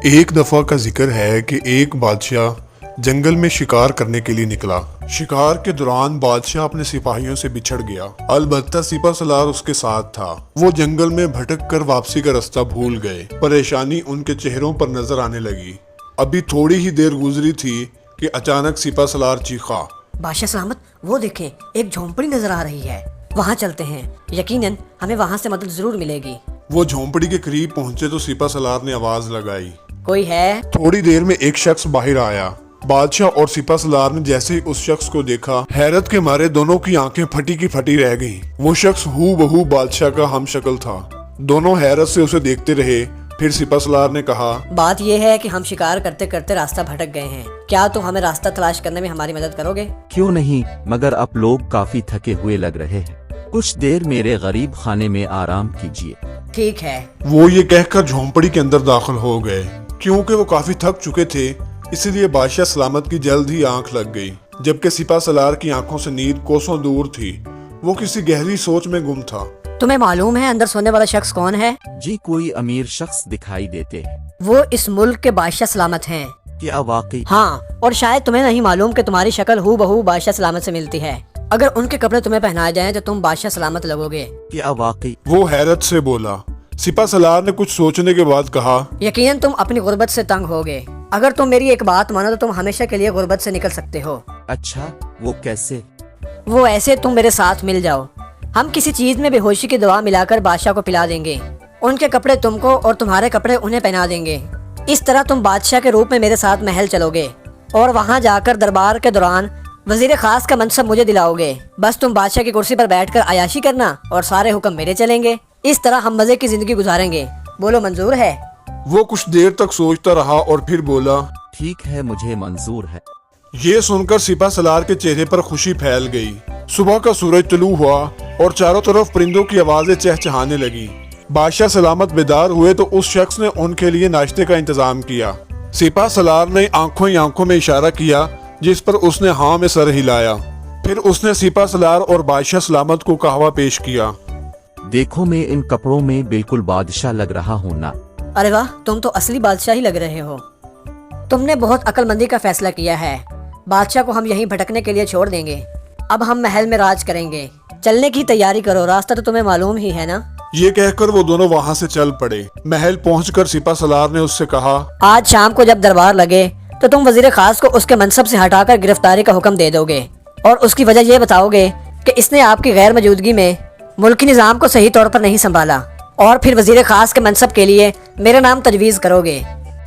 ایک دفعہ کا ذکر ہے کہ ایک بادشاہ جنگل میں شکار کرنے کے لیے نکلا۔ شکار کے دوران بادشاہ اپنے سپاہیوں سے بچھڑ گیا، البتہ سپہ سالار اس کے ساتھ تھا۔ وہ جنگل میں بھٹک کر واپسی کا رستہ بھول گئے۔ پریشانی ان کے چہروں پر نظر آنے لگی۔ ابھی تھوڑی ہی دیر گزری تھی کہ اچانک سپہ سالار چیخا، بادشاہ سلامت، وہ دیکھیں ایک جھونپڑی نظر آ رہی ہے، وہاں چلتے ہیں، یقیناً ہمیں وہاں سے مدد ضرور ملے گی۔ وہ جھونپڑی کے قریب پہنچے تو سپہ سالار نے آواز لگائی، کوئی ہے؟ تھوڑی دیر میں ایک شخص باہر آیا۔ بادشاہ اور سپہ سالار نے جیسے ہی اس شخص کو دیکھا، حیرت کے مارے دونوں کی آنکھیں پھٹی کی پھٹی رہ گئیں۔ وہ شخص ہو بہو بادشاہ کا ہم شکل تھا۔ دونوں حیرت سے اسے دیکھتے رہے۔ پھر سپہ سالار نے کہا، بات یہ ہے کہ ہم شکار کرتے کرتے راستہ بھٹک گئے ہیں، کیا تم ہمیں راستہ تلاش کرنے میں ہماری مدد کرو گے؟ کیوں نہیں، مگر اب لوگ کافی تھکے ہوئے لگ رہے ہیں، کچھ دیر میرے غریب خانے میں آرام کیجیے۔ ٹھیک ہے۔ وہ یہ کہہ کر جھونپڑی کے اندر داخل ہو گئے۔ کیونکہ وہ کافی تھک چکے تھے، اس لیے بادشاہ سلامت کی جلد ہی آنکھ لگ گئی، جبکہ سپہ سالار کی آنکھوں سے نیند کوسوں دور تھی۔ وہ کسی گہری سوچ میں گم تھا۔ تمہیں معلوم ہے اندر سونے والا شخص کون ہے؟ جی، کوئی امیر شخص دکھائی دیتے ہیں۔ وہ اس ملک کے بادشاہ سلامت ہیں۔ کیا واقعی؟ ہاں، اور شاید تمہیں نہیں معلوم کہ تمہاری شکل ہو بہو بادشاہ سلامت سے ملتی ہے۔ اگر ان کے کپڑے تمہیں پہنائے جائیں تو تم بادشاہ سلامت لگو گے۔ کیا واقعی؟ وہ حیرت سے بولا۔ سپہ سالار نے کچھ سوچنے کے بعد کہا، یقیناً تم اپنی غربت سے تنگ ہوگے۔ اگر تم میری ایک بات مانو تو تم ہمیشہ کے لیے غربت سے نکل سکتے ہو۔ اچھا، وہ کیسے؟ وہ ایسے، تم میرے ساتھ مل جاؤ، ہم کسی چیز میں بے ہوشی کی دوا ملا کر بادشاہ کو پلا دیں گے، ان کے کپڑے تم کو اور تمہارے کپڑے انہیں پہنا دیں گے۔ اس طرح تم بادشاہ کے روپ میں میرے ساتھ محل چلو گے اور وہاں جا کر دربار کے دوران وزیر خاص کا منصب مجھے دلاؤ گے۔ بس تم بادشاہ کی کرسی پر بیٹھ کر عیاشی کرنا اور سارے حکم میرے چلیں گے۔ اس طرح ہم مزے کی زندگی گزاریں گے۔ بولو، منظور ہے؟ وہ کچھ دیر تک سوچتا رہا اور پھر بولا، ٹھیک ہے، مجھے منظور ہے۔ یہ سن کر سپہ سالار کے چہرے پر خوشی پھیل گئی۔ صبح کا سورج طلوع ہوا اور چاروں طرف پرندوں کی آوازیں چہچہانے لگی۔ بادشاہ سلامت بیدار ہوئے تو اس شخص نے ان کے لیے ناشتے کا انتظام کیا۔ سپہ سالار نے آنکھوں ہی آنکھوں میں اشارہ کیا، جس پر اس نے ہاں میں سر ہلایا۔ پھر اس نے سپہ سالار اور بادشاہ سلامت کو قہوہ پیش کیا۔ دیکھو، میں ان کپڑوں میں بالکل بادشاہ لگ رہا ہوں نا؟ ارے واہ، تم تو اصلی بادشاہ ہی لگ رہے ہو۔ تم نے بہت عقل مندی کا فیصلہ کیا ہے۔ بادشاہ کو ہم یہیں بھٹکنے کے لیے چھوڑ دیں گے۔ اب ہم محل میں راج کریں گے۔ چلنے کی تیاری کرو، راستہ تو تمہیں معلوم ہی ہے نا؟ یہ کہہ کر وہ دونوں وہاں سے چل پڑے۔ محل پہنچ کر سپہ سالار نے اس سے کہا، آج شام کو جب دربار لگے تو تم وزیر خاص کو اس کے منصب سے ہٹا کر گرفتاری کا حکم دے دو گے اور اس کی وجہ یہ بتاؤ گے کہ اس نے آپ کی غیر موجودگی میں ملکی نظام کو صحیح طور پر نہیں سنبھالا، اور پھر وزیر خاص کے منصب کے لیے میرا نام تجویز کرو گے۔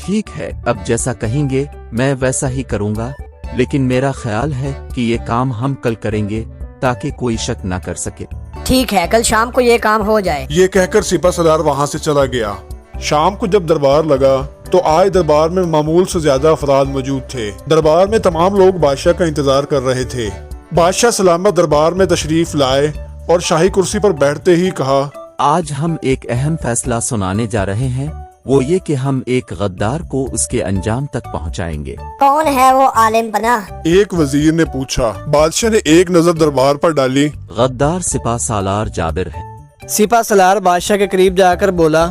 ٹھیک ہے، اب جیسا کہیں گے میں ویسا ہی کروں گا، لیکن میرا خیال ہے کہ یہ کام ہم کل کریں گے تاکہ کوئی شک نہ کر سکے۔ ٹھیک ہے، کل شام کو یہ کام ہو جائے۔ یہ کہہ کر سپہ سالار وہاں سے چلا گیا۔ شام کو جب دربار لگا تو آج دربار میں معمول سے زیادہ افراد موجود تھے۔ دربار میں تمام لوگ بادشاہ کا انتظار کر رہے تھے۔ بادشاہ سلامت دربار میں تشریف لائے اور شاہی کرسی پر بیٹھتے ہی کہا، آج ہم ایک اہم فیصلہ سنانے جا رہے ہیں، وہ یہ کہ ہم ایک غدار کو اس کے انجام تک پہنچائیں گے۔ کون ہے وہ عالم پناہ؟ ایک وزیر نے پوچھا۔ بادشاہ نے ایک نظر دربار پر ڈالی۔ غدار سپہ سالار جابر ہے۔ سپہ سالار بادشاہ کے قریب جا کر بولا،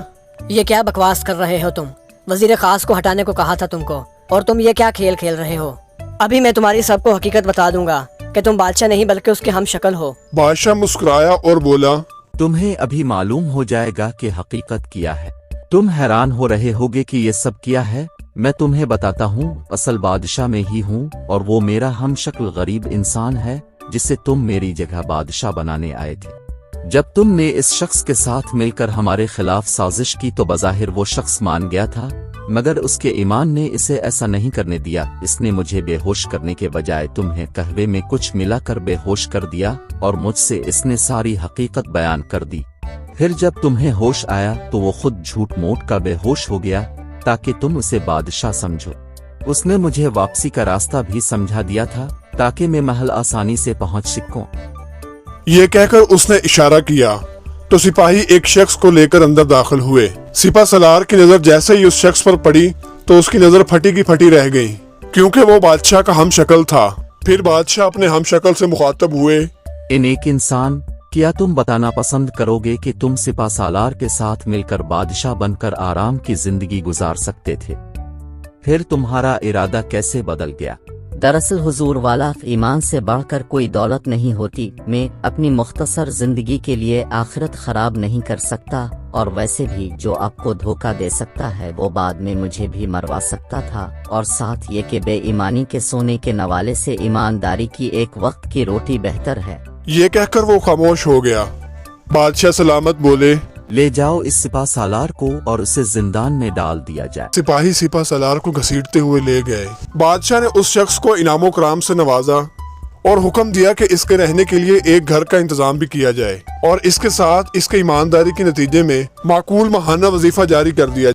یہ کیا بکواس کر رہے ہو تم؟ وزیر خاص کو ہٹانے کو کہا تھا تم کو، اور تم یہ کیا کھیل کھیل رہے ہو؟ ابھی میں تمہاری سب کو حقیقت بتا دوں گا کہ تم بادشاہ نہیں بلکہ اس کے ہم شکل ہو۔ بادشاہ مسکرایا اور بولا، تمہیں ابھی معلوم ہو جائے گا کہ حقیقت کیا ہے۔ تم حیران ہو رہے ہوگے کہ یہ سب کیا ہے۔ میں تمہیں بتاتا ہوں، اصل بادشاہ میں ہی ہوں، اور وہ میرا ہم شکل غریب انسان ہے جسے تم میری جگہ بادشاہ بنانے آئے تھے۔ جب تم نے اس شخص کے ساتھ مل کر ہمارے خلاف سازش کی تو بظاہر وہ شخص مان گیا تھا، مگر اس کے ایمان نے اسے ایسا نہیں کرنے دیا۔ اس نے مجھے بے ہوش کرنے کے بجائے تمہیں قہوے میں کچھ ملا کر بے ہوش کر دیا، اور مجھ سے اس نے ساری حقیقت بیان کر دی۔ پھر جب تمہیں ہوش آیا تو وہ خود جھوٹ موٹ کا بے ہوش ہو گیا تاکہ تم اسے بادشاہ سمجھو۔ اس نے مجھے واپسی کا راستہ بھی سمجھا دیا تھا تاکہ میں محل آسانی سے پہنچ سکوں۔ یہ کہہ کر اس نے اشارہ کیا تو سپاہی ایک شخص کو لے کر اندر داخل ہوئے۔ سپہ سالار کی نظر جیسے ہی اس شخص پر پڑی تو اس کی نظر پھٹی کی پھٹی رہ گئی، کیونکہ وہ بادشاہ کا ہم شکل تھا۔ پھر بادشاہ اپنے ہم شکل سے مخاطب ہوئے، ان ایک انسان، کیا تم بتانا پسند کرو گے کہ تم سپہ سالار کے ساتھ مل کر بادشاہ بن کر آرام کی زندگی گزار سکتے تھے؟ پھر تمہارا ارادہ کیسے بدل گیا؟ دراصل حضور والا ایمان سے بڑھ کر کوئی دولت نہیں ہوتی. میں اپنی مختصر زندگی کے لیے آخرت خراب نہیں کر سکتا، اور ویسے بھی جو آپ کو دھوکہ دے سکتا ہے وہ بعد میں مجھے بھی مروا سکتا تھا، اور ساتھ یہ کہ بے ایمانی کے سونے کے نوالے سے ایمانداری کی ایک وقت کی روٹی بہتر ہے. یہ کہہ کر وہ خاموش ہو گیا. بادشاہ سلامت بولے، لے جاؤ اس سپاہ سالار کو اور اسے زندان میں ڈال دیا جائے. سپاہی سپاہ سالار کو گھسیٹتے ہوئے لے گئے. بادشاہ نے اس شخص کو انعام و کرام سے نوازا اور حکم دیا کہ اس کے رہنے کے لیے ایک گھر کا انتظام بھی کیا جائے، اور اس کے ساتھ اس کے ایمانداری کے نتیجے میں معقول ماہانہ وظیفہ جاری کر دیا.